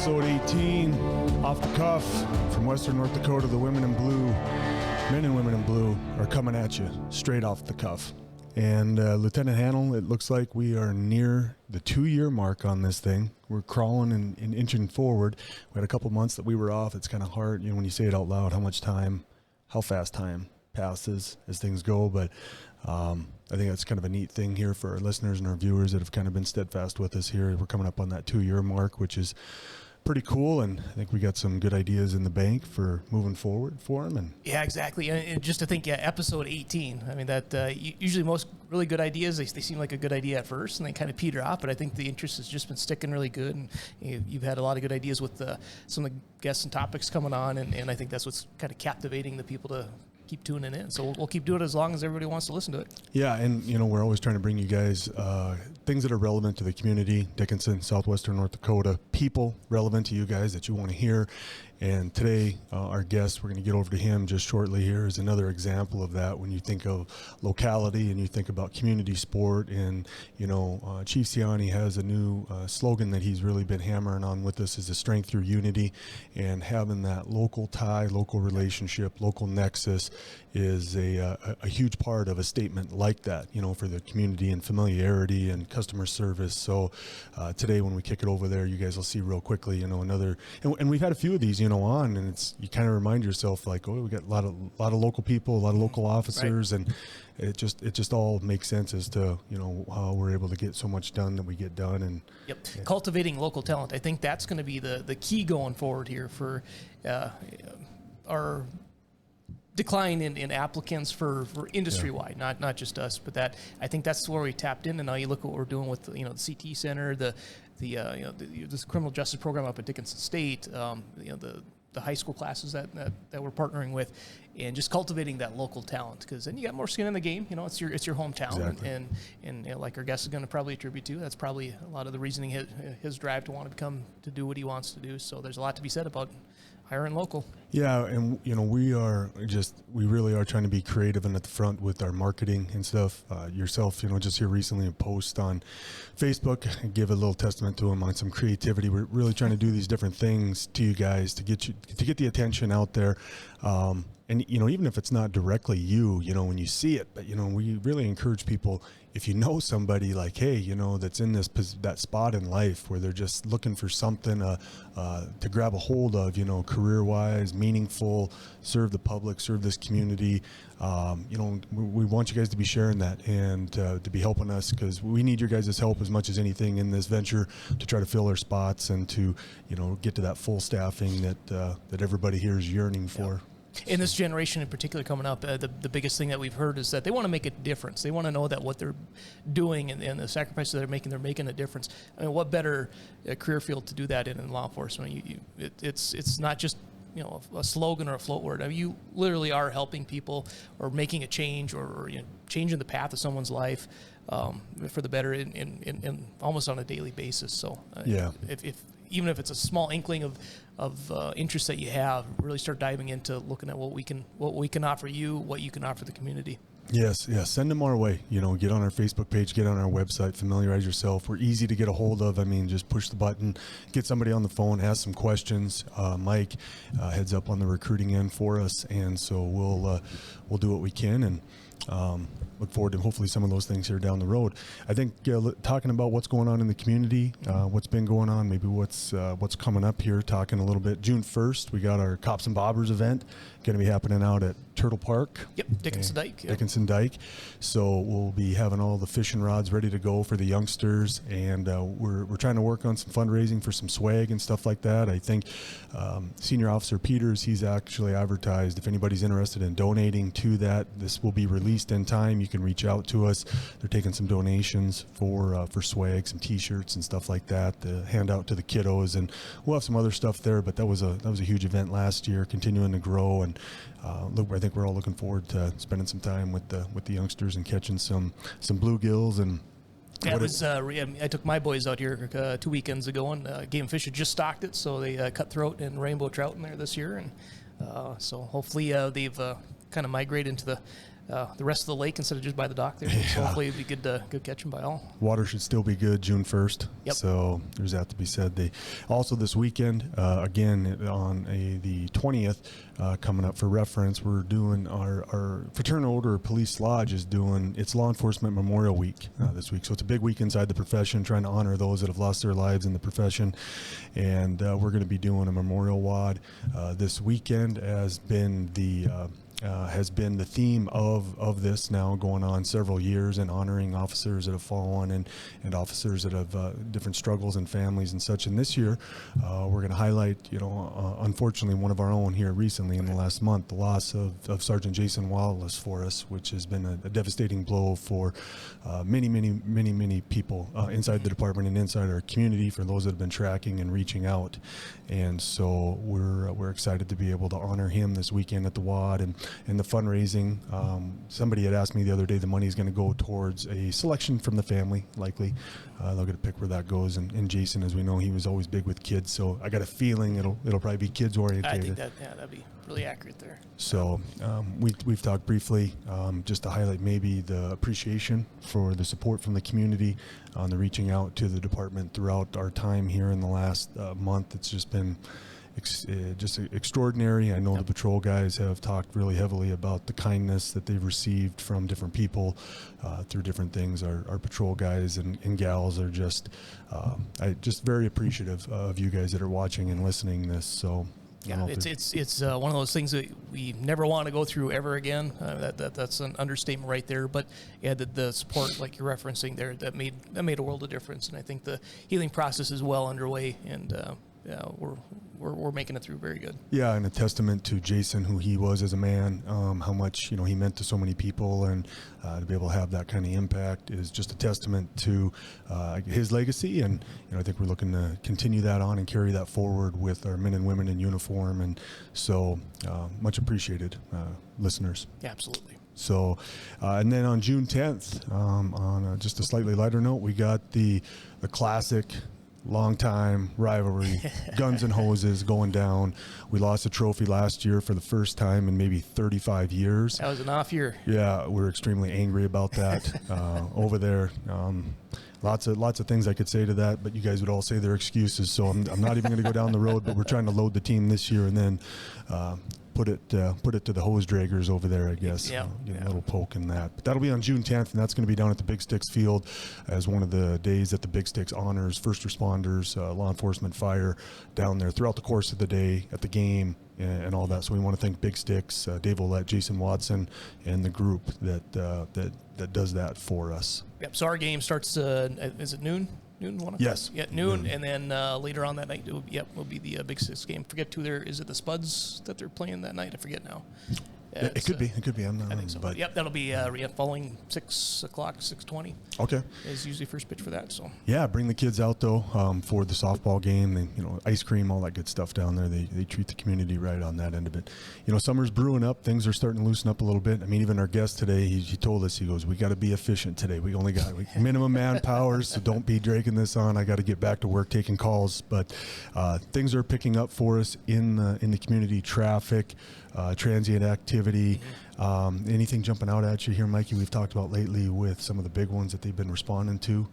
episode 18, off the cuff, from Western North Dakota. The women in blue, men and women in blue, are coming at you straight off the cuff. And Lieutenant Hannell, it looks like we are near the 2-year mark on this thing. We're crawling and inching forward. We had a couple months that we were off. It's kind of hard, when you say it out loud, how fast time passes as things go. But I think that's kind of a neat thing here for our listeners and our viewers that have kind of been steadfast with us here. We're coming up on that 2-year mark, which is pretty cool, and I think we got some good ideas in the bank for moving forward for them. And yeah, exactly. And just to think, episode 18. I mean, that usually most really good ideas, they seem like a good idea at first, and they kind of peter off. But I think the interest has just been sticking really good, and you've had a lot of good ideas with some of the guests and topics coming on, and I think that's what's kind of captivating the people to keep tuning in. So we'll keep doing it as long as everybody wants to listen to it. Yeah, and we're always trying to bring you guys things that are relevant to the community, Dickinson, southwestern North Dakota, people relevant to you guys that you want to hear. And today, our guest, we're going to get over to him just shortly here, is another example of that. When you think of locality and you think about community sport, and Chief Siani has a new slogan that he's really been hammering on with us, is the strength through unity, and having that local tie, local relationship, local nexus is a huge part of a statement like that, for the community, and familiarity and customer service. So today, when we kick it over there, you guys will see real quickly, another, and we've had a few of these, on, and you kind of remind yourself like, we got a lot of local people, a lot of local officers, right. And it just all makes sense as to how we're able to get so much done that we get done. And yep, cultivating local talent. I think that's going to be the key going forward here for our decline in applicants for industry-wide, not just us, but that I think that's where we tapped in. And now you look at what we're doing with the CT Center, this criminal justice program up at Dickinson State, the high school classes that we're partnering with, and just cultivating that local talent, because then you got more skin in the game. It's your hometown, exactly. and like our guest is going to probably attribute to, that's probably a lot of the reasoning, his drive to want to do what he wants to do. So there's a lot to be said about hiring local. Yeah, and we really are trying to be creative and at the front with our marketing and stuff. Yourself, just here recently, a post on Facebook, give a little testament to him on some creativity. We're really trying to do these different things to you guys to get the attention out there. And even if it's not directly when you see it, but we really encourage people, if you know somebody like, hey, that's in that spot in life where they're just looking for something to grab a hold of, career-wise, meaningful, serve the public, serve this community. We want you guys to be sharing that and to be helping us, because we need your guys' help as much as anything in this venture to try to fill our spots and to get to that full staffing that everybody here is yearning for. Yep. In this generation in particular coming up, the biggest thing that we've heard is that they want to make a difference. They want to know that what they're doing and the sacrifices they're making a difference. I mean, what better career field to do that in law enforcement? It's not just a slogan or a float word. I mean, you literally are helping people or making a change or changing the path of someone's life for the better in almost on a daily basis. So even if it's a small inkling of interest that you have, really start diving into looking at what we can offer you, what you can offer the community. Yes, send them our way. Get on our Facebook page, get on our website, familiarize yourself. We're easy to get a hold of. I mean, just push the button, get somebody on the phone, ask some questions. Mike heads up on the recruiting end for us, and so we'll do what we can, and look forward to hopefully some of those things here down the road. I think talking about what's going on in the community, what's been going on, maybe what's coming up here, talking a little bit. June 1st, we got our Cops and Bobbers event going to be happening out at Turtle Park. Yep, Dickinson Dike. Yep. Dickinson Dike. So we'll be having all the fishing rods ready to go for the youngsters, and we're trying to work on some fundraising for some swag and stuff like that. I think Senior Officer Peters, he's actually advertised, if anybody's interested in donating to that, this will be released in time. You can reach out to us. They're taking some donations for swag, some T-shirts and stuff like that to hand out to the kiddos, and we'll have some other stuff there. But that was a huge event last year, continuing to grow, and I think we're all looking forward to spending some time with the youngsters and catching some bluegills. And I took my boys out here 2 weekends ago, and Game Fish had just stocked it, so they cutthroat and rainbow trout in there this year, and so hopefully they've kind of migrated into the rest of the lake instead of just by the dock there. So hopefully it'll be good catching by all. Water should still be good June 1st. Yep. So there's that to be said. Also this weekend, again, on the 20th, coming up for reference, we're doing our Fraternal Order Police Lodge is doing its Law Enforcement Memorial Week this week. So it's a big week inside the profession, trying to honor those that have lost their lives in the profession. And we're going to be doing a memorial WOD this weekend. Has been the theme of this now going on several years, and honoring officers that have fallen and officers that have different struggles and families and such. And this year, we're going to highlight, unfortunately, one of our own here recently in the last month, the loss of Sergeant Jason Wallace for us, which has been a devastating blow for many people inside the department and inside our community, for those that have been tracking and reaching out. And so we're excited to be able to honor him this weekend at the WOD. And the fundraising, somebody had asked me the other day, the money is going to go towards a selection from the family, likely. They'll get to pick where that goes. And Jason, as we know, he was always big with kids, so I got a feeling it'll probably be kids oriented. I think that'd be really accurate there. So we've talked briefly just to highlight maybe the appreciation for the support from the community on the reaching out to the department throughout our time here in the last month. It's just been just extraordinary. I know the patrol guys have talked really heavily about the kindness that they've received from different people through different things. Our patrol guys and gals are just very appreciative of you guys that are watching and listening this. So yeah, it's one of those things that we never want to go through ever again. That's an understatement right there. But yeah, the support, like you're referencing there, that made a world of difference. And I think the healing process is well underway, and we're making it through very good. Yeah, and a testament to Jason, who he was as a man, how much he meant to so many people, and to be able to have that kind of impact is just a testament to his legacy. And I think we're looking to continue that on and carry that forward with our men and women in uniform. And so much appreciated, listeners. Yeah, absolutely. So, and then on June 10th, on just a slightly lighter note, we got the classic long-time rivalry, guns and hoses going down. We lost a trophy last year for the first time in maybe 35 years. That was an off year. Yeah, we're extremely angry about that over there. Lots of things I could say to that, but you guys would all say they're excuses, so I'm not even going to go down the road. But we're trying to load the team this year and then put it to the hose draggers over there, I guess. Yeah. Get a little poke in that. But that'll be on June 10th, and that's going to be down at the Big Sticks Field as one of the days that the Big Sticks honors first responders, law enforcement, fire down there throughout the course of the day at the game and all that. So we want to thank Big Sticks, Dave Ouellette, Jason Watson, and the group that does that for us. Yep. So our game starts. Is it noon? Noon? Yes. Yeah, noon. And then later on that night, will be the Big Six game. Forget who is it the Spuds that they're playing that night? I forget now. It could be. I'm not. I think so. But yep, that'll be following 6 o'clock, 6:20. Okay. Is usually first pitch for that. So. Yeah, bring the kids out though for the softball game. They, ice cream, all that good stuff down there. They treat the community right on that end of it. Summer's brewing up. Things are starting to loosen up a little bit. I mean, even our guest today, he told us, he goes, "We got to be efficient today. We only got minimum manpower, so don't be dragging this on. I got to get back to work taking calls." But things are picking up for us in the community. Traffic, transient activity. Anything jumping out at you here, Mikey, we've talked about lately with some of the big ones that they've been responding to?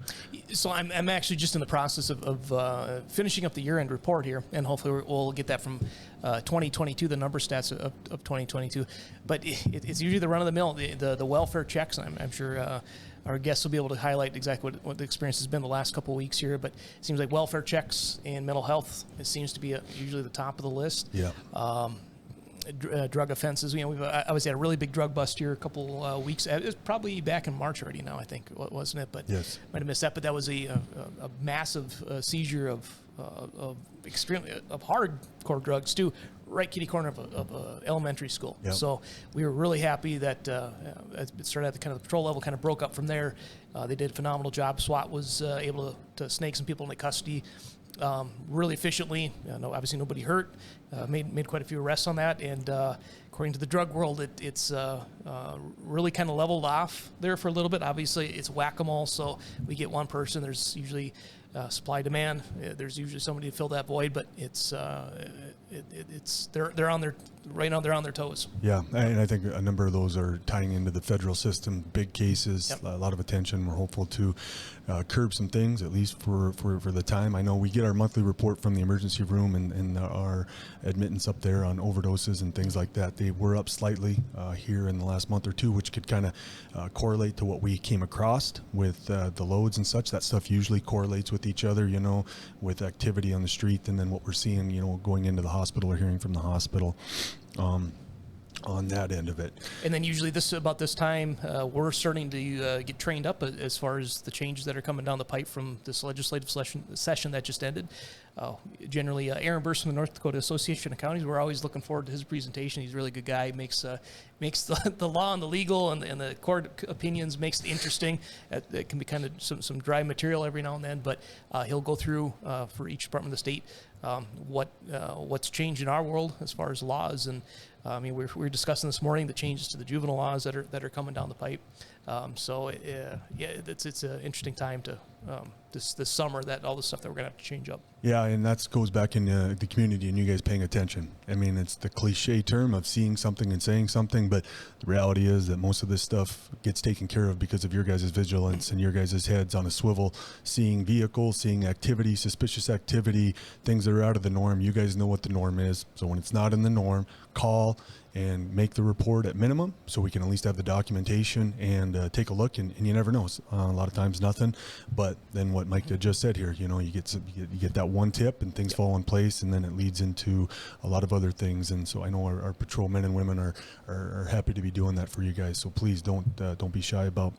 So I'm actually just in the process of finishing up the year-end report here, and hopefully we'll get that from 2022, the number stats of 2022. But it's usually the run-of-the-mill, the welfare checks. I'm sure our guests will be able to highlight exactly what the experience has been the last couple of weeks here, but it seems like welfare checks and mental health, it seems to be usually the top of the list. Yeah. Drug offenses. I was at a really big drug bust here a couple weeks. It was probably back in March already now, I think, wasn't it? But yes, might have missed that. But that was a massive seizure of hardcore drugs too, right kitty corner of elementary school. Yep. So we were really happy that it started at the kind of the patrol level, kind of broke up from there, They did a phenomenal job. SWAT was able to snake some people into custody really efficiently. Obviously nobody hurt. Made quite a few arrests on that, and according to the drug world, it's really kind of leveled off there for a little bit. Obviously, it's whack-a-mole, so we get one person. There's usually supply demand. There's usually somebody to fill that void, but they're on their right now. They're on their toes. Yeah, and I think a number of those are tying into the federal system. Big cases, Yep. A lot of attention. We're hopeful to curb some things, at least for the time. I know we get our monthly report from the emergency room and our admittance up there on overdoses and things like that. They were up slightly here in the last month or two, which could kind of correlate to what we came across with the loads and such. That stuff usually correlates with each other, with activity on the street, and then what we're seeing, going into the hospital or hearing from the hospital. On that end of it. And then usually about this time, we're starting to get trained up as far as the changes that are coming down the pipe from this legislative session that just ended. Generally, Aaron Burst from the North Dakota Association of Counties, we're always looking forward to his presentation. He's a really good guy. Makes the law and the legal and the court opinions makes it interesting. It can be kind of some dry material every now and then, but he'll go through for each department of the state what's changed in our world as far as laws. And we were discussing this morning the changes to the juvenile laws that are coming down the pipe. It's an interesting time to this summer, that all the stuff that we're gonna have to change up. Yeah, and that goes back in the community and you guys paying attention. I mean, it's the cliche term of seeing something and saying something, but the reality is that most of this stuff gets taken care of because of your guys' vigilance and your guys' heads on a swivel, seeing vehicles, seeing activity, suspicious activity, things that are out of the norm. You guys know what the norm is. So when it's not in the norm, call and make the report at minimum so we can at least have the documentation and take a look, and you never know. A lot of times nothing, but then what Mike just said here, you get that one tip and things fall in place, and then it leads into a lot of other things. And so I know our patrol men and women are happy to be doing that for you guys. So please don't be shy about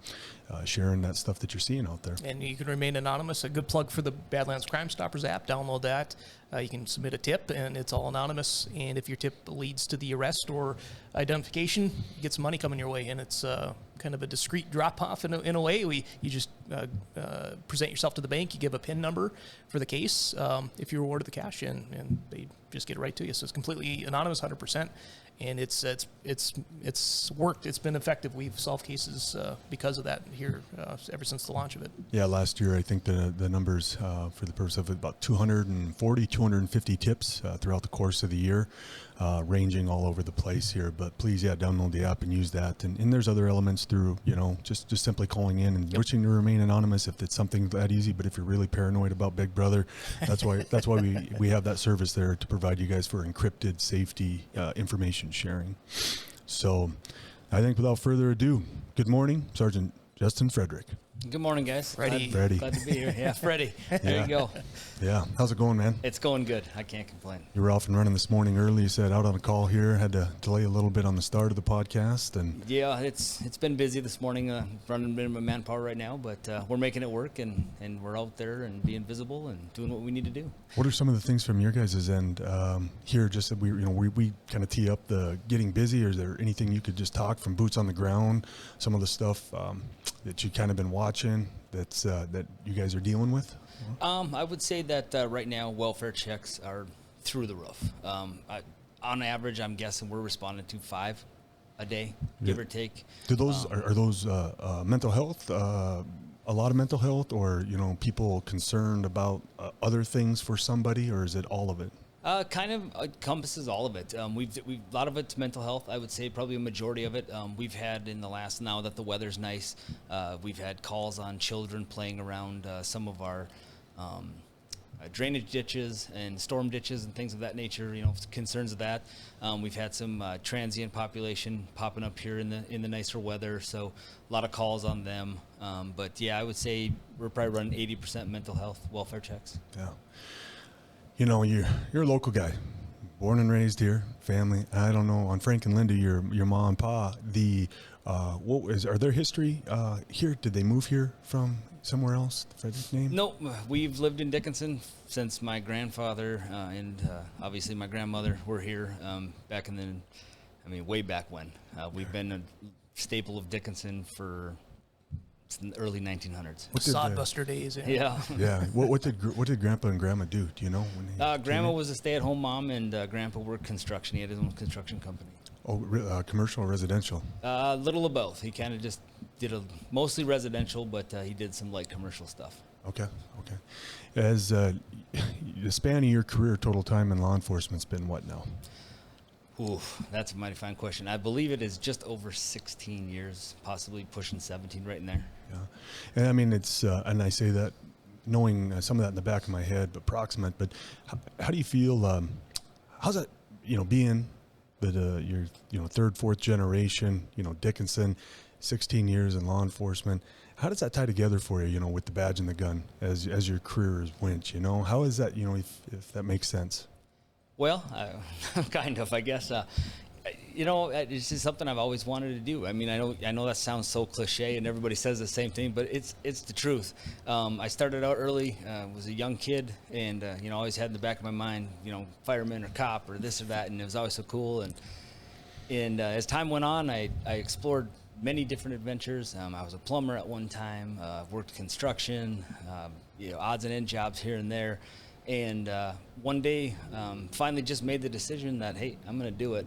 sharing that stuff that you're seeing out there. And you can remain anonymous. A good plug for the Badlands Crime Stoppers app. Download that. You can submit a tip, and it's all anonymous. And if your tip leads to the arrest or identification, you get some money coming your way. And it's kind of a discreet drop-off in a way. You just present yourself to the bank. You give a PIN number for the case. If you're awarded the cash, and they just get it right to you. So it's completely anonymous, 100%. And it's worked. It's been effective. We've solved cases because of that here ever since the launch of it. Yeah, last year I think the numbers for the purpose of about 240, 250 tips throughout the course of the year, ranging all over the place here. But please, download the app and use that. And there's other elements through, just simply calling in and wishing to remain anonymous if it's something that easy. But if you're really paranoid about Big Brother, that's why we have that service there to provide you guys for encrypted safety information sharing. So I think without further ado, good morning, Sergeant Justin Fridrich. Good morning, guys. Ready. Glad to be here. Yeah, Freddie. There you go. Yeah. How's it going, man? It's going good. I can't complain. You were off and running this morning early. You said out on a call here. Had to delay a little bit on the start of the podcast. And yeah, it's been busy this morning. Running minimum manpower right now, but we're making it work, and we're out there and being visible and doing what we need to do. What are some of the things from your guys' end here? Just that we kind of tee up the getting busy. Or is there anything you could just talk from boots on the ground? Some of the stuff that you kind of been watching that you guys are dealing with? I would say that right now welfare checks are through the roof. On average, I'm guessing we're responding to 5 a day, give or take. Do those are those mental health? A lot of mental health, or people concerned about other things for somebody, or is it all of it? Kind of encompasses all of it. We've a lot of it's mental health. I would say probably a majority of it. We've had in the last, now that the weather's nice, we've had calls on children playing around some of our drainage ditches and storm ditches and things of that nature. Concerns of that. We've had some transient population popping up here in the nicer weather, so a lot of calls on them. But yeah, I would say we're probably running 80% mental health welfare checks. Yeah. You're a local guy, born and raised here, family. I don't know, on Frank and Linda, your mom and pa. Are their history here? Did they move here from somewhere else? Frederick's name? No, we've lived in Dickinson since my grandfather and obviously my grandmother were here back way back when. We've been a staple of Dickinson It's in the early 1900s. Sodbuster days. Yeah. Yeah. What did Grandpa and Grandma do? Do you know? When Grandma was a stay-at-home mom, and Grandpa worked construction. He had his own construction company. Oh, commercial or residential? Little of both. He kind of just did mostly residential, but he did some light commercial stuff. Okay. As the span of your career, total time in law enforcement's been what now? Ooh, that's a mighty fine question. I believe it is just over 16 years, possibly pushing 17 right in there. Yeah, and I mean it's and I say that knowing some of that in the back of my head, but proximate. But how do you feel? How's that? Being that you're third, fourth generation. Dickinson, 16 years in law enforcement. How does that tie together for you? With the badge and the gun as your career has went. How is that? If that makes sense. Well, kind of, I guess. It's just something I've always wanted to do. I mean, I know that sounds so cliche, and everybody says the same thing, but it's the truth. I started out early, was a young kid, and always had in the back of my mind, fireman or cop or this or that, and it was always so cool. And as time went on, I explored many different adventures. I was a plumber at one time, worked construction, odds and end jobs here and there. And one day, finally just made the decision that, hey, I'm going to do it.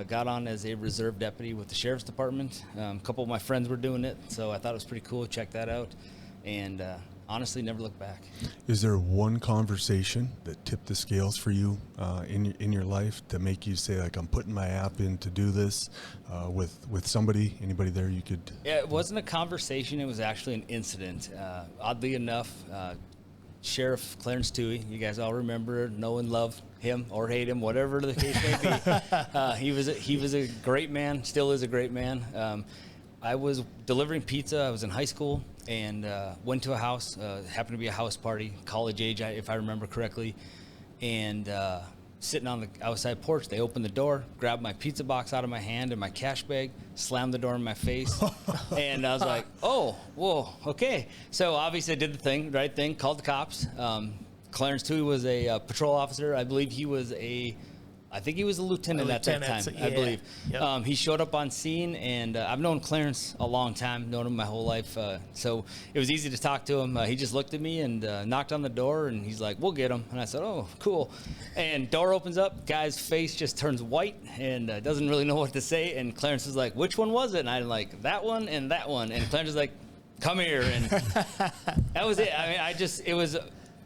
Got on as a reserve deputy with the sheriff's department. A couple of my friends were doing it, so I thought it was pretty cool. Check that out. And honestly, never looked back. Is there one conversation that tipped the scales for you in your life to make you say, like, I'm putting my app in to do this with somebody, anybody there you could? Yeah, it wasn't a conversation. It was actually an incident. Oddly enough, Sheriff Clarence Tuhy, you guys all remember, know and love him or hate him, whatever the case may be. He was a great man, still is a great man. I was delivering pizza. I was in high school and went to a house. Happened to be a house party, college age, if I remember correctly. And sitting on the outside porch, they opened the door, grabbed my pizza box out of my hand and my cash bag, slammed the door in my face. And I was like, oh, whoa, okay. So obviously I did the right thing, called the cops. Clarence Tuhy was a patrol officer. I believe he was I think he was a lieutenant at that time, yeah. I believe. Yep. He showed up on scene, and I've known Clarence a long time, known him my whole life. So it was easy to talk to him. He just looked at me and knocked on the door, and he's like, we'll get him. And I said, oh, cool. And door opens up, guy's face just turns white and doesn't really know what to say. And Clarence is like, which one was it? And I'm like, that one and that one. And Clarence is like, come here. And that was it. I mean,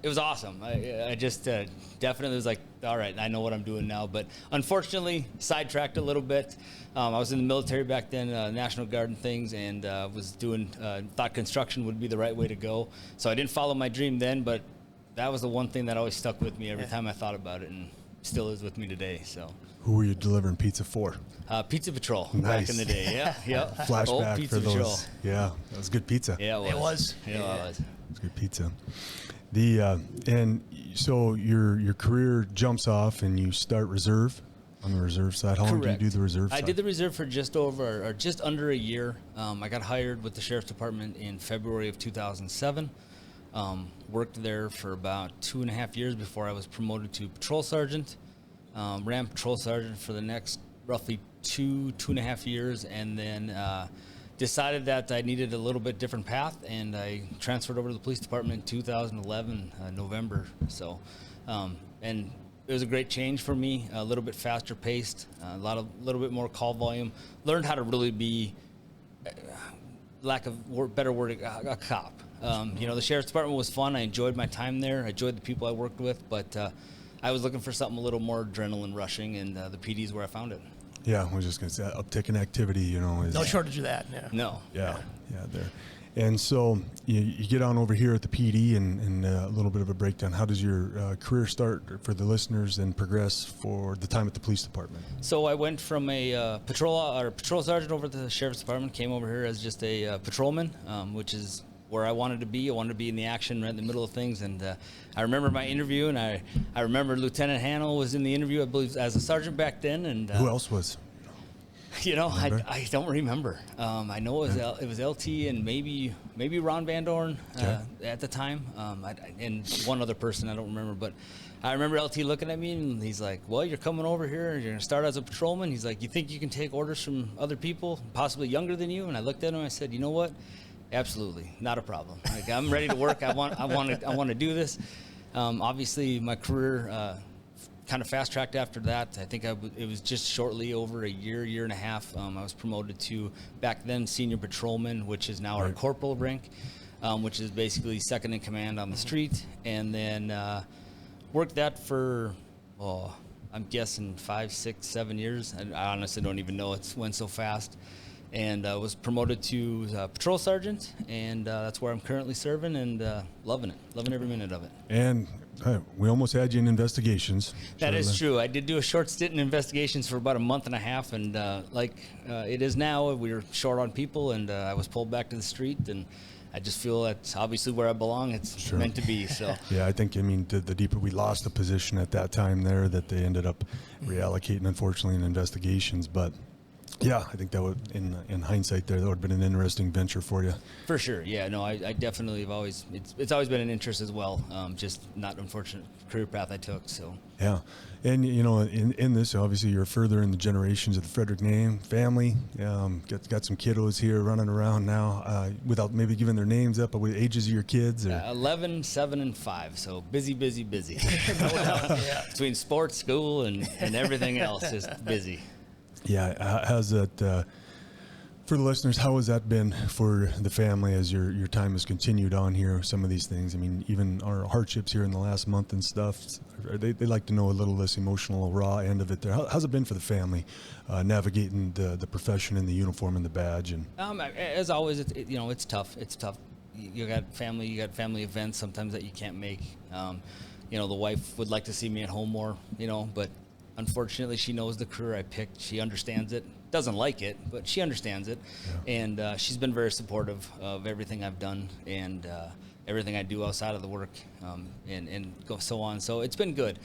it was awesome. I just definitely was like, all right, I know what I'm doing now. But unfortunately, sidetracked a little bit. I was in the military back then, National Guard and things, and was doing, thought construction would be the right way to go. So I didn't follow my dream then, but that was the one thing that always stuck with me every time I thought about it, and still is with me today. So. Who were you delivering pizza for? Pizza Patrol, nice. Back in the day. Yeah, yeah. Flashback Pizza for those. Patrol. Yeah, that was good pizza. Yeah, it was. Yeah, it was. It was good pizza. And so your career jumps off and you start reserve on the reserve side. How long do you do the reserve side? I did the reserve for just under a year. I got hired with the Sheriff's Department in February of 2007. Worked there for about 2.5 years before I was promoted to patrol sergeant. Ran patrol sergeant for the next roughly 2.5 years, and then decided that I needed a little bit different path, and I transferred over to the police department in 2011, November. So, and it was a great change for me, a little bit faster paced, little bit more call volume. Learned how to really be, lack of better word, a cop. The sheriff's department was fun. I enjoyed my time there. I enjoyed the people I worked with, but I was looking for something a little more adrenaline rushing, and the PD is where I found it. Yeah, I was just going to say uptick in activity, is no shortage of that. Yeah. No. Yeah, there. And so you get on over here at the PD and a little bit of a breakdown. How does your career start for the listeners and progress for the time at the police department? So I went from a patrol sergeant over to the sheriff's department, came over here as just a patrolman, which is where I wanted to be. I wanted to be in the action right in the middle of things. And I remember my interview, and I remember Lieutenant Hannell was in the interview, I believe, as a sergeant back then. And who else was? I don't remember. I know it was LT and maybe Ron Van Dorn at the time, and one other person I don't remember. But I remember LT looking at me, and he's like, well, you're coming over here, you're going to start as a patrolman. He's like, you think you can take orders from other people, possibly younger than you? And I looked at him and I said, you know what? Absolutely, not a problem. Like, I'm ready to work. I want to do this. Obviously, my career kind of fast tracked after that. I think it was just shortly over a year and a half. I was promoted to back then senior patrolman, which is now our corporal rank, which is basically second in command on the street, and then worked that for I'm guessing 5, 6, 7 years. I honestly don't even know. It went so fast. And was promoted to patrol sergeant, and that's where I'm currently serving, and loving every minute of it. And we almost had you in investigations. That is true. I did do a short stint in investigations for about a month and a half, and it is now, we were short on people, and I was pulled back to the street, and I just feel that's obviously where I belong. It's meant to be. So yeah, I think, the deeper we lost the position at that time there, that they ended up reallocating, unfortunately, in investigations, but. Yeah, I think that would, in hindsight, that would have been an interesting venture for you. For sure, yeah. No, I definitely have always. It's always been an interest as well. Just not unfortunate career path I took. So yeah, and in this, obviously, you're further in the generations of the Fridrich name family. Got some kiddos here running around now, without maybe giving their names up. But with ages of your kids, 11, 7, and 5. So busy. Between sports, school, and everything else, just busy. Yeah, how's that for the listeners? How has that been for the family as your time has continued on here? Some of these things, even our hardships here in the last month and stuff. They like to know a little less emotional, raw end of it. There, how's it been for the family navigating the profession and the uniform and the badge? And as always, it's tough. It's tough. You got family events sometimes that you can't make. The wife would like to see me at home more, but. Unfortunately, she knows the career I picked. She understands it. Doesn't like it, but she understands it. Yeah. And she's been very supportive of everything I've done and everything I do outside of the work and so on. So it's been good.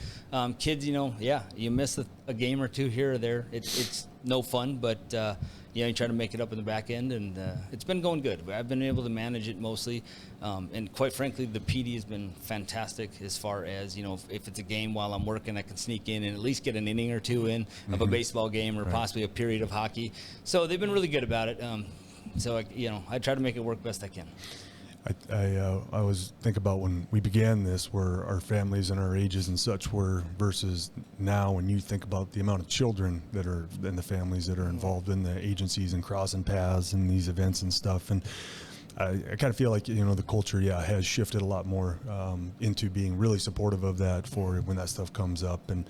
Kids, you miss a game or two here or there. It's no fun, but you try to make it up in the back end, and it's been going good. I've been able to manage it mostly, and quite frankly, the PD has been fantastic as far as, if it's a game while I'm working, I can sneak in and at least get an inning or two in of a baseball game or possibly a period of hockey. So they've been really good about it. So I try to make it work best I can. I always think about when we began this, where our families and our ages and such were versus now, when you think about the amount of children that are in the families that are involved in the agencies and crossing paths and these events and stuff. And I kind of feel like, the culture, has shifted a lot more into being really supportive of that for when that stuff comes up. And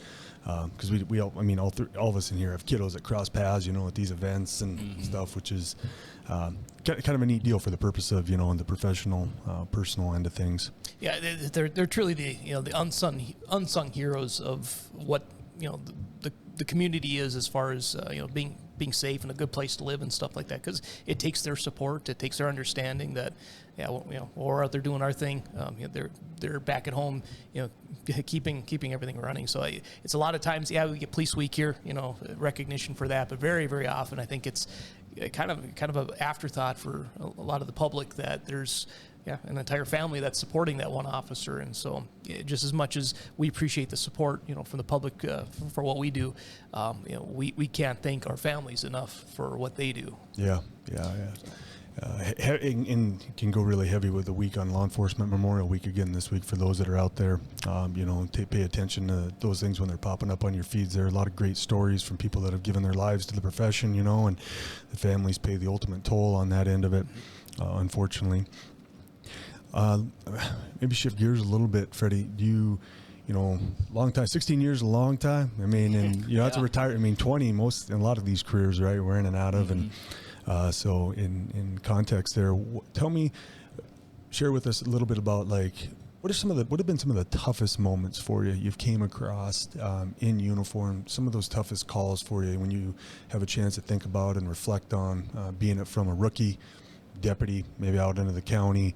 because we all of us in here have kiddos that cross paths, at these events and stuff, which is kind of a neat deal for the purpose of, on the professional, personal end of things. Yeah, they're truly the unsung heroes of what the community is, as far as being safe and a good place to live and stuff like that. Because it takes their support, it takes their understanding that we're out there doing our thing. They're back at home, keeping everything running. So it's a lot of times, we get Police Week here, recognition for that, but very, very often I think it's kind of an afterthought for a lot of the public that there's an entire family that's supporting that one officer. And so just as much as we appreciate the support, from the public for what we do, we can't thank our families enough for what they do. Yeah. And can go really heavy with the week on Law Enforcement Memorial Week again this week for those that are out there. Pay attention to those things when they're popping up on your feeds. There are a lot of great stories from people that have given their lives to the profession, and the families pay the ultimate toll on that end of it, unfortunately. Maybe shift gears a little bit, Freddie. Do you, long time, 16 years, a long time. And you have to retire. 20, in a lot of these careers, right, we're in and out of. And so in context there, share with us a little bit about what have been some of the toughest moments for you've came across in uniform, some of those toughest calls for you when you have a chance to think about and reflect on being it from a rookie deputy, maybe out into the county,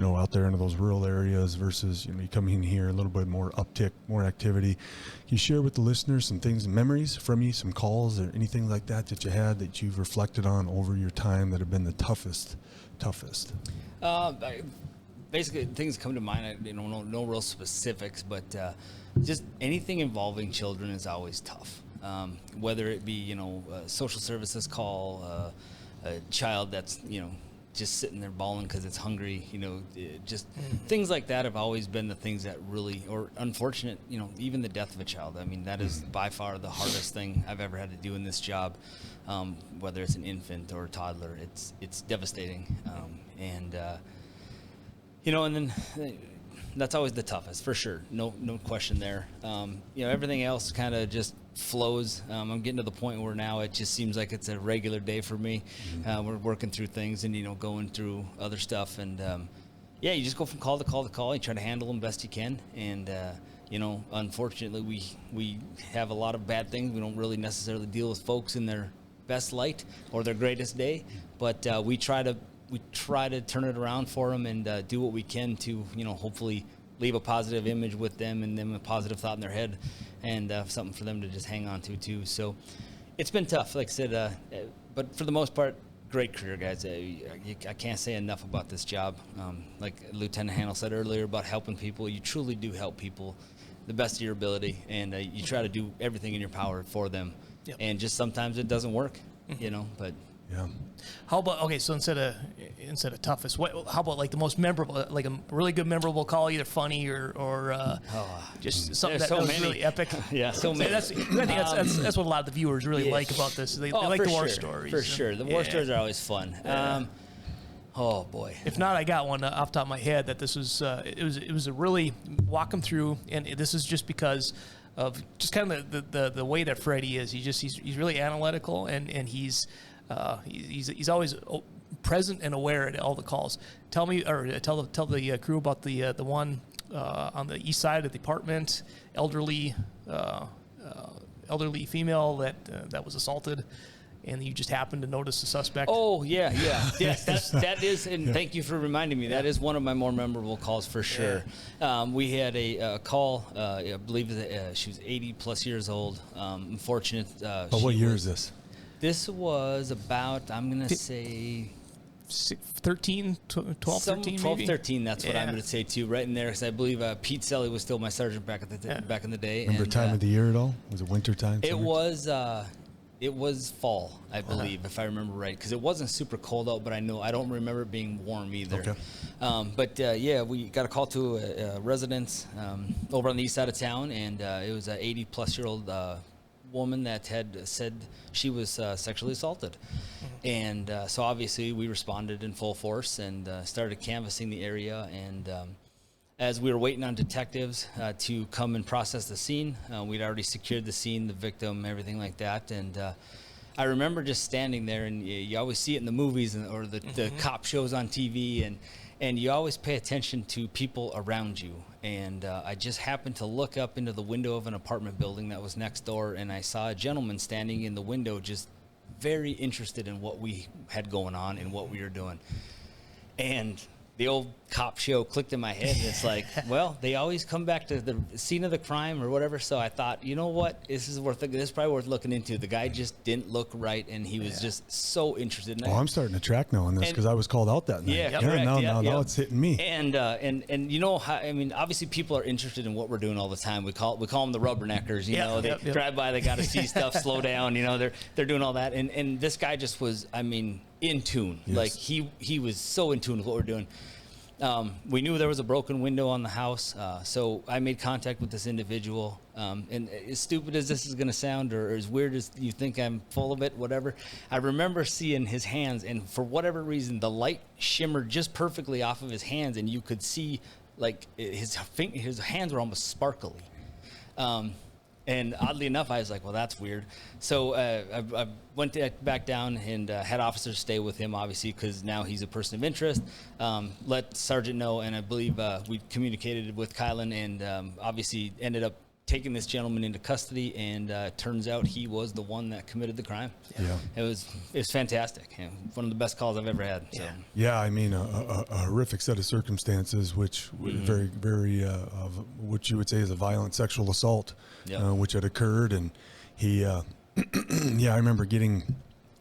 out there into those rural areas versus, you come in here, a little bit more uptick, more activity. Can you share with the listeners some things, memories from you, some calls or anything like that you had that you've reflected on over your time that have been the toughest? Basically, things come to mind. No real specifics, but just anything involving children is always tough. Whether it be, a social services call, a child that's, just sitting there bawling because it's hungry, just things like that have always been the things that really, or unfortunate, even the death of a child. I mean, that is by far the hardest thing I've ever had to do in this job, whether it's an infant or a toddler. It's devastating, and then that's always the toughest, for sure. No question there. Everything else kind of just flows. I'm getting to the point where now it just seems like it's a regular day for me. We're working through things and, going through other stuff. And, you just go from call to call to call. You try to handle them best you can. And, unfortunately, we have a lot of bad things. We don't really necessarily deal with folks in their best light or their greatest day. But we try to turn it around for them and do what we can to, hopefully leave a positive image with them and them a positive thought in their head and something for them to just hang on to too. So it's been tough, like I said, but for the most part, great career, guys. I can't say enough about this job. Like Lieutenant Handel said earlier about helping people, you truly do help people the best of your ability, and you try to do everything in your power for them. Yep. And just sometimes it doesn't work, but yeah. How about, okay, so instead of toughest, how about like the most memorable, like a really good memorable call, either funny or just something that was really epic? Yeah, so many. I think that's what a lot of the viewers really like about this. They like the war stories. For sure. The war stories are always fun. Yeah. Oh boy! If not, I got one off the top of my head that this was it was a really walk them through, and this is just because of just kind of the way that Freddie is. He's really analytical, and he's always present and aware at all the calls. Tell the crew about the one on the east side of the apartment, elderly female that was assaulted. And you just happened to notice the suspect. Oh, yeah. Yes, that is, and thank you for reminding me. That is one of my more memorable calls for sure. Yeah. We had a call, I believe that, she was 80-plus years old. Unfortunate. But what year is this? This was about, I'm going to say... 13, 12, 13 12, maybe? 13, that's what I'm going to say too, right in there, because I believe Pete Selly was still my sergeant back in the day. Remember time of the year at all? Was it winter time? It was fall, I believe, if I remember right, because it wasn't super cold out, but I don't remember it being warm either. Okay. We got a call to a residence over on the east side of town, and it was an 80-plus-year-old woman that had said she was sexually assaulted. And so obviously we responded in full force and started canvassing the area, and as we were waiting on detectives to come and process the scene, we'd already secured the scene, the victim, everything like that. And I remember just standing there, and you always see it in the movies or the cop shows on TV, and you always pay attention to people around you. And I just happened to look up into the window of an apartment building that was next door, and I saw a gentleman standing in the window just very interested in what we had going on and what we were doing. And the old cop show clicked in my head, and it's like, well, they always come back to the scene of the crime or whatever. So I thought, you know what, this is probably worth looking into. The guy just didn't look right, and he was just so interested. I'm starting to track now on this because I was called out that night. Yeah, correct. Now it's hitting me. And you know how, I mean, obviously people are interested in what we're doing all the time. We call them the rubberneckers. They drive by, they got to see stuff, slow down. They're doing all that, and this guy just was, I mean, in tune. Yes. Like he was so in tune with what we're doing. We knew there was a broken window on the house, so I made contact with this individual. And as stupid as this is going to sound, or as weird as you think I'm full of it, whatever, I remember seeing his hands, and for whatever reason, the light shimmered just perfectly off of his hands, and you could see like his hands were almost sparkly. And oddly enough, I was like, well, that's weird. So I went back down and had officers stay with him, obviously, because now he's a person of interest. Let Sergeant know, and I believe we communicated with Kylan, and obviously ended up taking this gentleman into custody, and turns out he was the one that committed the crime. Yeah. It was fantastic. One of the best calls I've ever had. So. Yeah, I mean, a horrific set of circumstances, which very, very, what you would say is a violent sexual assault, which had occurred. And he, I remember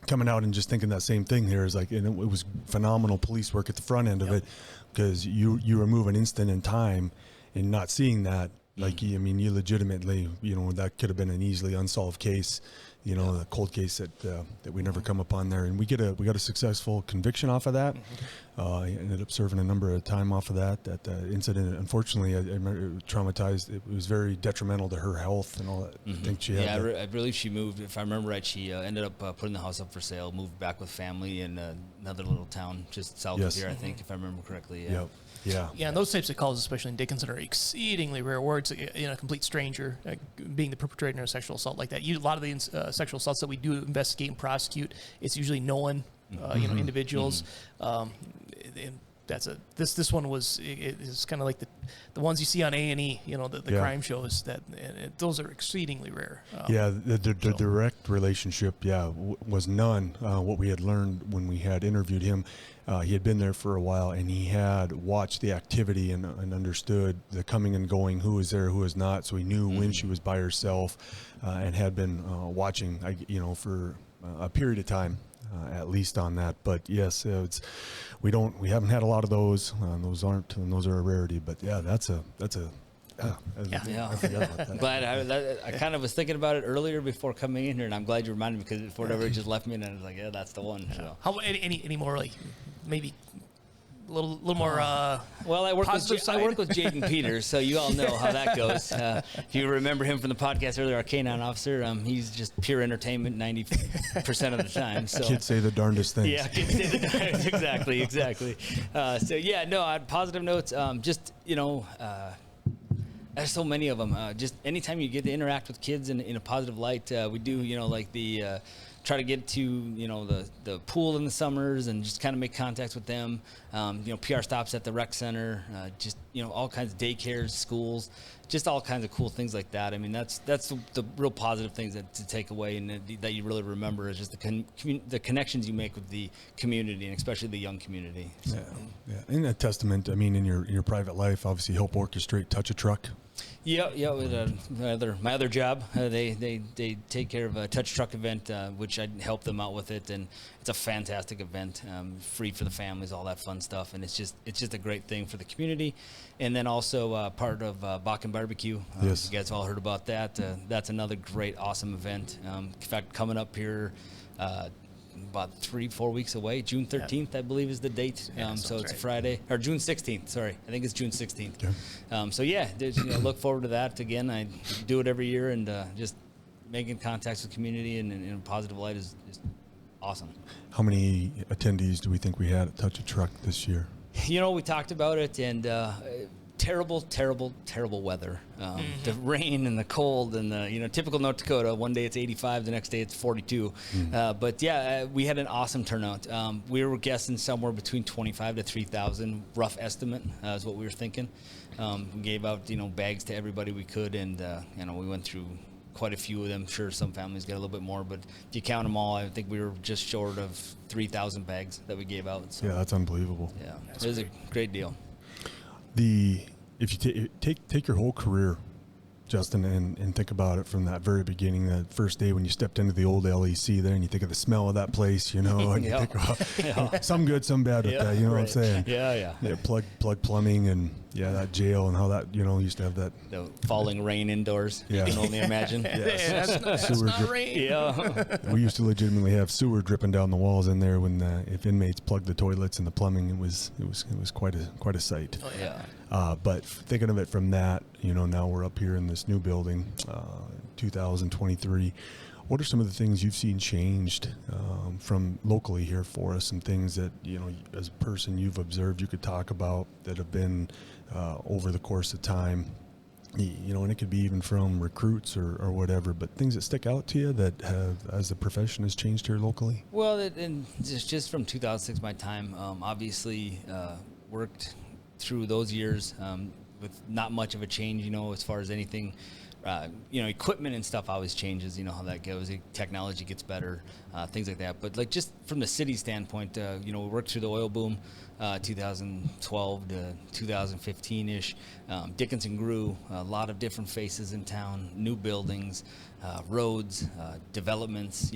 coming out and just thinking that same thing here is like, and it was phenomenal police work at the front end of it, because you remove an instant in time and not seeing that, Like, I mean, you legitimately, that could have been an easily unsolved case, a cold case that we never come upon there. And we got a successful conviction off of that. Ended up serving a number of time off of that. That incident, unfortunately, I remember it traumatized. It was very detrimental to her health and all that. I think she had. I believe she moved. If I remember right, she ended up putting the house up for sale, moved back with family in another little town just south of here, I think, if I remember correctly. Yeah. Yep. Yeah. Yeah, and those types of calls, especially in Dickinson, are exceedingly rare. Where it's a complete stranger being the perpetrator of a sexual assault like that. A lot of the sexual assaults that we do investigate and prosecute, it's usually known, individuals. And this one was it's kind of like the ones you see on A&E, the crime shows those are exceedingly rare. The direct relationship, was none. What we had learned when we had interviewed him, he had been there for a while, and he had watched the activity and understood the coming and going, who was there, who was not. So he knew when she was by herself, and had been watching, for a period of time. At least on that, but yes, we haven't had a lot of those. Those are a rarity. But I forgot about that. Glad I kind of was thinking about it earlier before coming in here, and I'm glad you reminded me because for whatever it just left me, and I was like, that's the one. So. How any more like maybe a little more? Well, I work with Jaden Peters, so you all know how that goes. If you remember him from the podcast earlier, our canine officer, he's just pure entertainment 90% of the time. So kids say the darndest things. Yeah, kids say the darndest. Exactly. Positive notes. There's so many of them. Just anytime you get to interact with kids in a positive light, we do. Try to get to the pool in the summers and just kind of make contacts with them. PR stops at the rec center, all kinds of daycares, schools, just all kinds of cool things like that. I mean, that's the real positive things to take away and that you really remember is just the connections you make with the community and especially the young community. So. Yeah. And a testament. I mean, in your private life, obviously help orchestrate Touch a Truck. Yeah. With my other job, they take care of a touch truck event, which I help them out with it, and it's a fantastic event, free for the families, all that fun stuff, and it's just a great thing for the community, and then also part of Bakken Barbecue. Yes. You guys all heard about that. That's another great, awesome event. In fact, coming up here. About 3-4 weeks away. June 13th, I believe, is the date. So it's a Friday, or June 16th. Sorry, I think it's June 16th. Okay. Look forward to that. Again, I do it every year, and just making contacts with community and in a positive light is awesome. How many attendees do we think we had at Touch a Truck this year? We talked about it, and terrible weather. The rain and the cold and the, typical North Dakota, one day it's 85, the next day it's 42. But we had an awesome turnout. We were guessing somewhere between 25 to 3,000, rough estimate is what we were thinking. We gave out, bags to everybody we could, and, we went through quite a few of them. Sure, some families get a little bit more, but if you count them all, I think we were just short of 3,000 bags that we gave out. So, yeah, that's unbelievable. Yeah, it was a great deal. If you take your whole career, Justin, and think about it from that very beginning, that first day when you stepped into the old LEC there, and you think of the smell of that place, and you think about some good, some bad with that, what I'm saying? Yeah. Plug plumbing and that jail and how that, used to have that. The falling rain indoors. Yeah. You can only imagine. Yes. That's not rain. Yeah. We used to legitimately have sewer dripping down the walls in there when if inmates plugged the toilets and the plumbing, it was quite a sight. Oh, yeah. But thinking of it from that, now we're up here in this new building, 2023. What are some of the things you've seen changed from locally here for us? Some things that, as a person you've observed, you could talk about that have been over the course of time, and it could be even from recruits or whatever, but things that stick out to you that have, as the profession has changed here locally? Well, and just from 2006, my time, obviously worked through those years with not much of a change, as far as anything equipment and stuff always changes. You know how that goes. Technology gets better, things like that. But like just from the city standpoint, we worked through the oil boom, 2012 to 2015-ish. Dickinson grew, a lot of different faces in town, new buildings, roads, developments.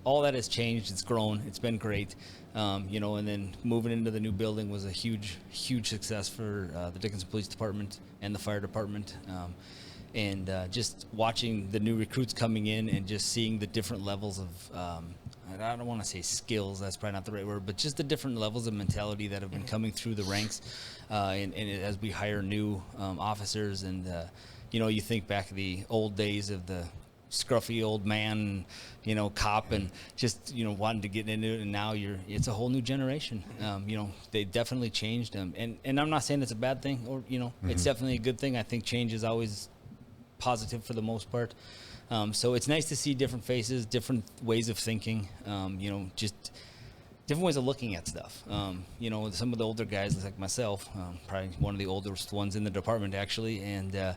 All that has changed. It's grown. It's been great. And then moving into the new building was a huge, huge success for the Dickinson Police Department and the fire department. And just watching the new recruits coming in and just seeing the different levels of, I don't want to say skills, that's probably not the right word, but just the different levels of mentality that have been coming through the ranks. And as we hire new officers and, you think back to the old days of the scruffy old man, cop, and just, wanting to get into it. And now it's a whole new generation. They definitely changed. And I'm not saying it's a bad thing or, it's definitely a good thing. I think change is always positive for the most part. So it's nice to see different faces, different ways of thinking, just different ways of looking at stuff. Some of the older guys like myself, probably one of the oldest ones in the department actually. And,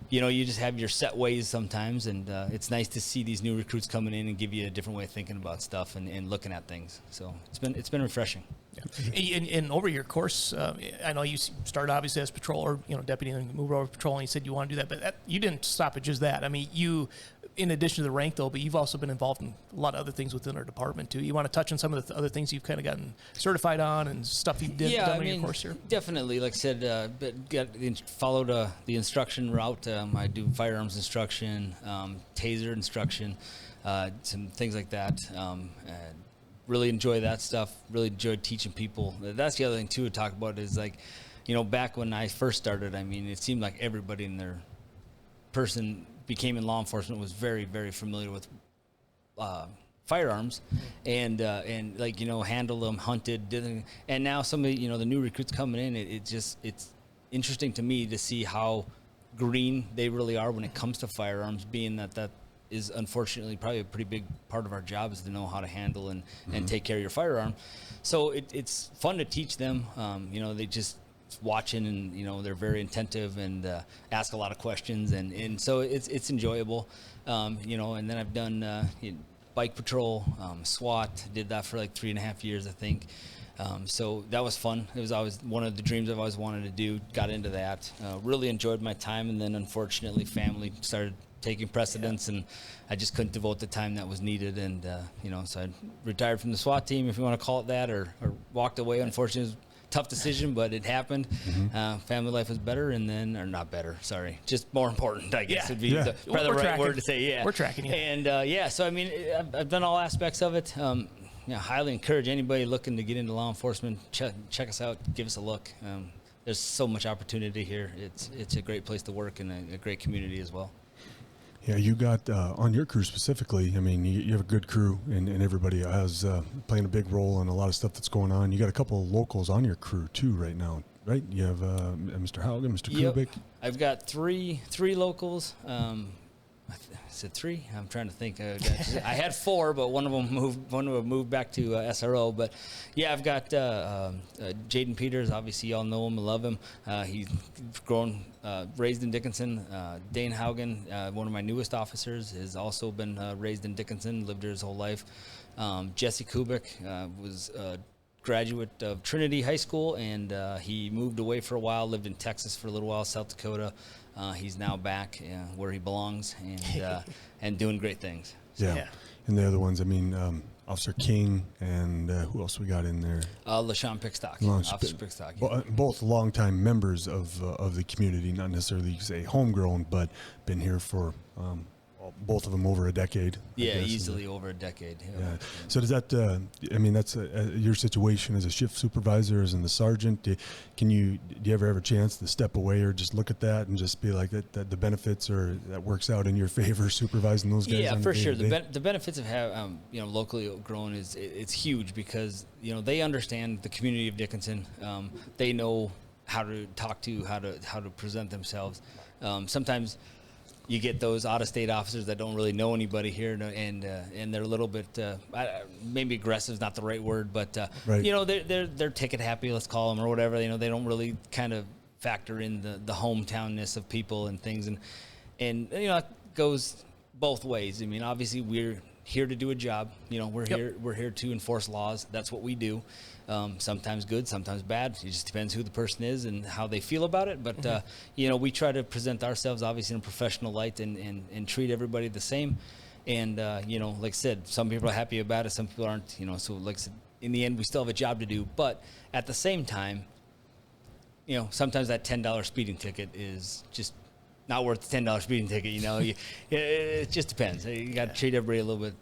you just have your set ways sometimes, and it's nice to see these new recruits coming in and give you a different way of thinking about stuff and looking at things. So it's been refreshing. Yeah. And over your course, I know you started obviously as patrol or deputy and moved over to patrol, and you said you want to do that, but you didn't stop at just that. I mean, you, in addition to the rank though, but you've also been involved in a lot of other things within our department too. You want to touch on some of the other things you've kind of gotten certified on and stuff you've done in your course here? Definitely. Like I said, followed the instruction route. I do firearms instruction, taser instruction, some things like that. Really enjoy that stuff. Really enjoyed teaching people. That's the other thing too to talk about is like, back when I first started, I mean, it seemed like everybody in their person became in law enforcement was very, very familiar with firearms and like, handled them, hunted, and now some of the new recruits coming in, it's interesting to me to see how green they really are when it comes to firearms, being that is unfortunately probably a pretty big part of our job is to know how to handle and take care of your firearm. So it's fun to teach them. They just watching and they're very attentive and ask a lot of questions and so it's enjoyable. And then I've done bike patrol, SWAT, did that for like 3.5 years I think. So that was fun. It was always one of the dreams I've always wanted to do. Got into that. Really enjoyed my time, and then unfortunately family started taking precedence, and I just couldn't devote the time that was needed. And so I retired from the SWAT team, if you want to call it that, or walked away. Unfortunately, it was a tough decision, but it happened. Family life was better, and then, or not better, sorry, just more important, I guess would be probably the right word to say. Yeah, we're tracking you. And so I mean, I've done all aspects of it. Highly encourage anybody looking to get into law enforcement. Check us out. Give us a look. There's so much opportunity here. It's a great place to work and a great community as well. Yeah, you got on your crew specifically. I mean, you have a good crew, and everybody has playing a big role in a lot of stuff that's going on. You got a couple of locals on your crew too right now, right? You have Mr. Haugen, Mr. Cᴜғғ. I've got three locals. I said three. I'm trying to think. I had four, but one of them moved back to SRO. But yeah, I've got Jaden Peters. Obviously, y'all know him and love him. He's grown, raised in Dickinson. Dane Haugen, one of my newest officers, has also been raised in Dickinson, lived here his whole life. Jesse Cᴜғɣ was a graduate of Trinity High School, and he moved away for a while, lived in Texas for a little while, South Dakota. He's now back where he belongs and doing great things. So. Yeah. And the other ones, I mean, Officer King and who else we got in there? LaShawn Pickstock. Officer Pickstock. Yeah. Both longtime members of the community, not necessarily say homegrown, but been here for both of them over a decade. Yeah, easily over a decade. Yeah. So does that? I mean, that's your situation as a shift supervisor, as in the sergeant. Do you ever have a chance to step away or just look at that and just be like that the benefits or that works out in your favor supervising those guys? Yeah, for sure. The benefits of having locally grown is it's huge because they understand the community of Dickinson. They know how to talk to, how to present themselves. Sometimes you get those out-of-state officers that don't really know anybody here, and they're a little bit maybe aggressive is not the right word, but right. They're ticket happy, let's call them, or whatever. They don't really kind of factor in the hometownness of people and things. And And it goes both ways. I mean, obviously we're here to do a job. We're here to enforce laws. That's what we do. Sometimes good, sometimes bad. It just depends who the person is and how they feel about it. But we try to present ourselves obviously in a professional light and treat everybody the same. And like I said, some people are happy about it, some people aren't. So like I said, in the end, we still have a job to do. But at the same time, sometimes that $10 speeding ticket is just not worth the $10 speeding ticket. It just depends. You got to treat everybody a little bit,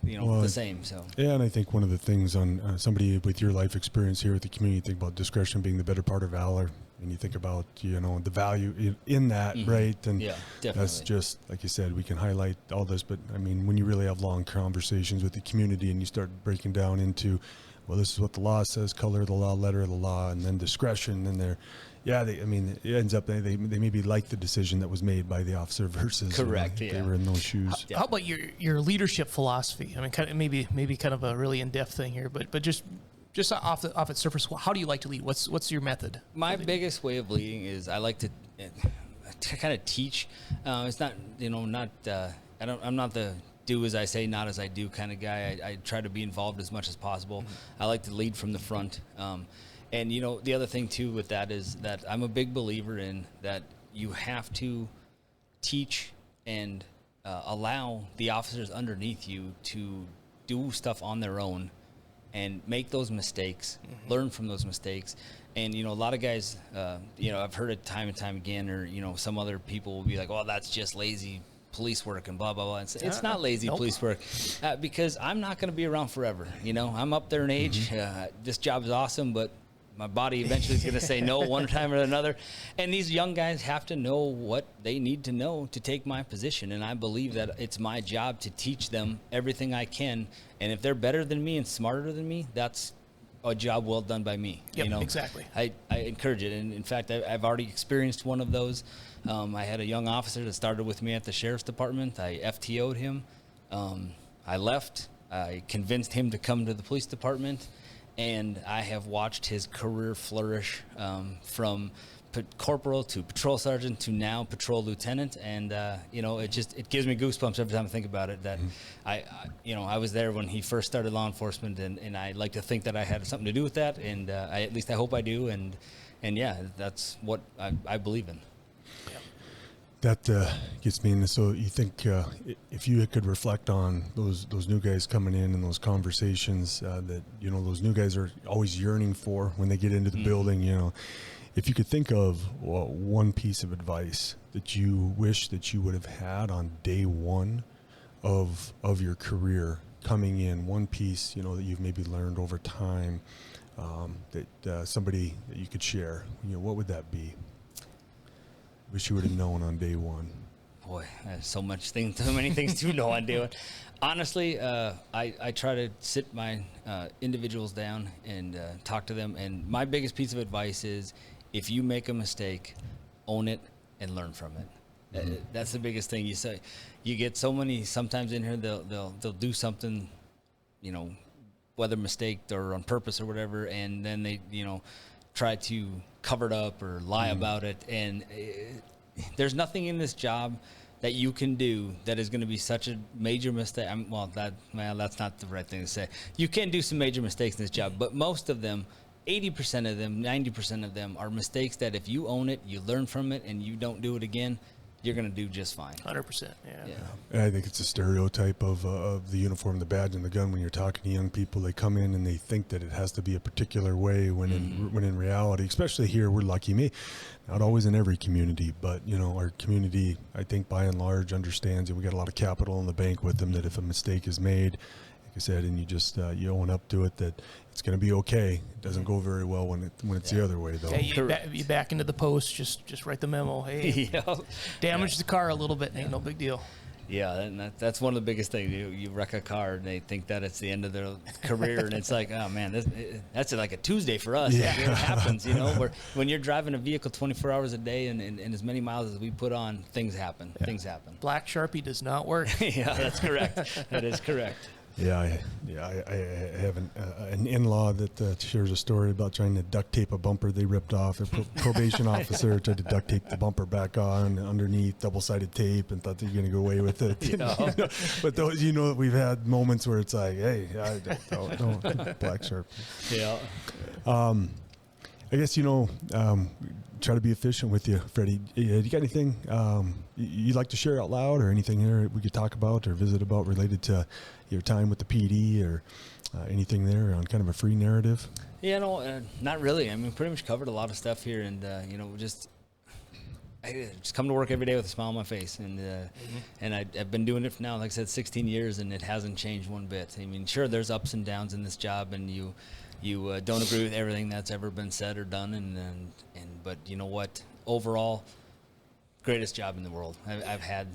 the same. So yeah, and I think one of the things on somebody with your life experience here with the community, think about discretion being the better part of valor, and you think about the value in that, right? And yeah, definitely. That's just like you said. We can highlight all this, but I mean, when you really have long conversations with the community and you start breaking down into, well, this is what the law says, color of the law, letter of the law, and then discretion, and they're. Yeah, it ends up they maybe like the decision that was made by the officer versus correct. They were in those shoes. How about your leadership philosophy? I mean, kind of maybe kind of a really in-depth thing here, but just off its surface, how do you like to lead? What's your method? My biggest way of leading is I like to kind of teach. It's not I'm not the do as I say, not as I do kind of guy. I try to be involved as much as possible. Mm-hmm. I like to lead from the front. And, the other thing, too, with that is that I'm a big believer in that you have to teach and allow the officers underneath you to do stuff on their own and make those mistakes, learn from those mistakes. And, a lot of guys, I've heard it time and time again, or, some other people will be like, well, that's just lazy police work and blah, blah, blah. It's not lazy police work because I'm not going to be around forever. I'm up there in age. This job is awesome, but my body eventually is going to say no one time or another. And these young guys have to know what they need to know to take my position. And I believe that it's my job to teach them everything I can. And if they're better than me and smarter than me, that's a job well done by me. Yep, exactly. I encourage it. And in fact, I've already experienced one of those. I had a young officer that started with me at the sheriff's department. I FTO'd him. I left. I convinced him to come to the police department. And I have watched his career flourish from corporal to patrol sergeant to now patrol lieutenant. And, it gives me goosebumps every time I think about it that I was there when he first started law enforcement. And I like to think that I had something to do with that. And at least I hope I do. And yeah, that's what I believe in. That gets me in. So you think if you could reflect on those new guys coming in and those conversations that those new guys are always yearning for when they get into the building, if you could think of one piece of advice that you wish that you would have had on day one of your career coming in, one piece that you've maybe learned over time that somebody that you could share, what would that be? Wish you would have known on day one. Boy, there's so many things to know on day one. Honestly, I try to sit my individuals down and talk to them. And my biggest piece of advice is if you make a mistake, own it and learn from it. That's the biggest thing. You say you get so many sometimes in here they'll do something, whether mistaked or on purpose or whatever, and then they try to cover it up or lie about it. And there's nothing in this job that you can do that is going to be such a major mistake. That's not the right thing to say. You can do some major mistakes in this job, but most of them, 80% of them, 90% of them are mistakes that if you own it, you learn from it, and you don't do it again, you're going to do just fine. 100%. I think it's a stereotype of the uniform, the badge, and the gun. When you're talking to young people, they come in and they think that it has to be a particular way when in reality, especially here, we're lucky. Not always in every community, but our community, I think by and large, understands, and we got a lot of capital in the bank with them, that if a mistake is made, like I said, and you just you own up to it, that it's going to be okay. It doesn't go very well when it's the other way, though. Yeah, you back into the post, just write the memo. Hey, damage the car a little bit, ain't no big deal. Yeah, and that's one of the biggest things. You wreck a car, and they think that it's the end of their career, and it's like, oh man, that's like a Tuesday for us. Yeah. It happens, when you're driving a vehicle 24 hours a day and as many miles as we put on, things happen. Yeah. Black Sharpie does not work. Yeah, that's correct. That is correct. Yeah, I have an in-law that shares a story about trying to duct tape a bumper they ripped off. A probation officer tried to duct tape the bumper back on underneath double-sided tape and thought they were going to go away with it. Yeah. But those, we've had moments where it's like, hey, don't black sharp. Yeah. I guess, try to be efficient with you, Freddie. You got anything you'd like to share out loud, or anything here we could talk about or visit about related to your time with the PD, or anything there on kind of a free narrative? Yeah, no, not really. I mean, pretty much covered a lot of stuff here, and I just come to work every day with a smile on my face, and I've been doing it for now, like I said, 16 years, and it hasn't changed one bit. I mean, sure, there's ups and downs in this job, and you don't agree with everything that's ever been said or done, but you know what? Overall, greatest job in the world I've had.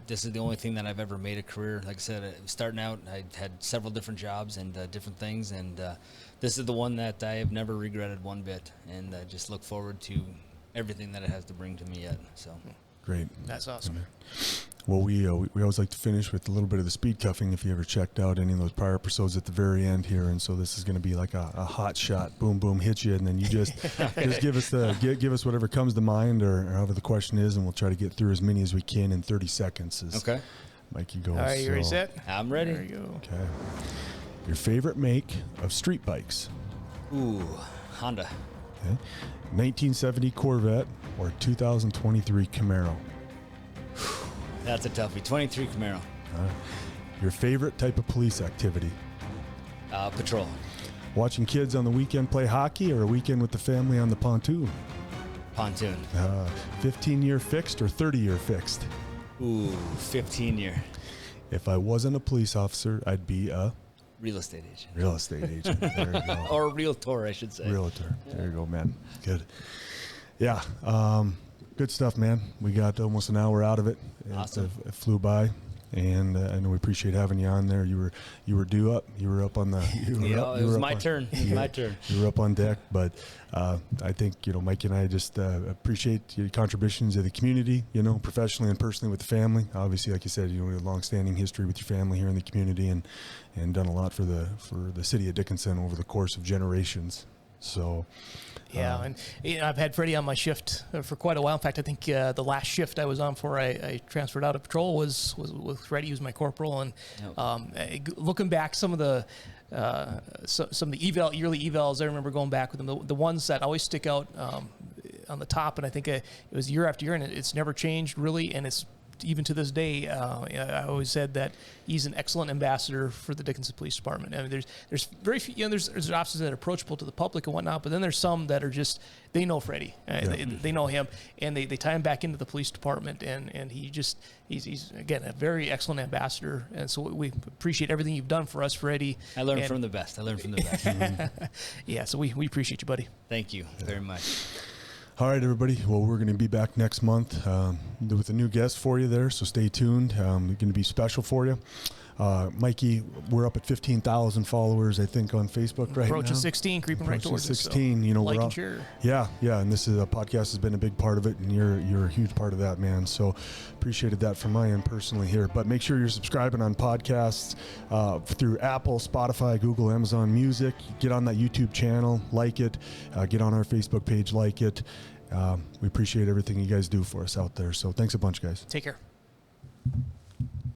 This is the only thing that I've ever made a career. Like I said, starting out, I had several different jobs and different things, and this is the one that I have never regretted one bit, and I just look forward to everything that it has to bring to me yet. So great. That's awesome. Well, we always like to finish with a little bit of the speed cuffing, if you ever checked out any of those prior episodes at the very end here. And so this is going to be like a hot shot, boom, boom, hit you. And then you just give us whatever comes to mind, or however the question is, and we'll try to get through as many as we can in 30 seconds. Okay. Mikey goes. All right, you ready, set? I'm ready. There you go. Okay. Your favorite make of street bikes? Ooh, Honda. Okay. 1970 Corvette or 2023 Camaro? That's a toughie. 23 Camaro. Your favorite type of police activity? Patrol. Watching kids on the weekend play hockey, or a weekend with the family on the pontoon? Pontoon. 15-year fixed or 30-year fixed? Ooh, 15 year. If I wasn't a police officer, I'd be a Real estate agent. real estate agent. There you go. Or a realtor, I should say. Realtor. There you go, man. Good. Yeah. Good stuff, man. We got almost an hour out of it. Awesome. It flew by, and I know we appreciate having you on there. You were due up. You were up on the. It was my turn. My turn. You were up on deck, but I think Mike and I just appreciate your contributions to the community. Professionally and personally with the family. Obviously, like you said, a long-standing history with your family here in the community, and done a lot for the city of Dickinson over the course of generations. So. Yeah, and I've had Freddie on my shift for quite a while. In fact, I think the last shift I was on before I transferred out of patrol was with Freddie, who's my corporal. And looking back, some of the yearly evals, I remember going back with them. The ones that always stick out on the top, and I think it was year after year, and it's never changed really, and it's even to this day, I always said that he's an excellent ambassador for the Dickinson Police Department. I mean, there's very few, there's officers that are approachable to the public and whatnot, but then there's some that are just, they know Freddie, they know him, and they tie him back into the police department, and he's again a very excellent ambassador, and so we appreciate everything you've done for us, Freddie. I learned from the best. Yeah, so we appreciate you, buddy. Thank you very much. All right, everybody. Well, we're going to be back next month with a new guest for you there, so stay tuned. They're going to be special for you. Mikey, we're up at 15,000 followers, I think, on Facebook right now. Approaching 16, creeping right towards 16. So Like and share. Yeah, and this is a podcast has been a big part of it, and you're a huge part of that, man. So appreciated that from my end personally here. But make sure you're subscribing on podcasts through Apple, Spotify, Google, Amazon Music. Get on that YouTube channel, like it. Get on our Facebook page, like it. We appreciate everything you guys do for us out there. So thanks a bunch, guys. Take care.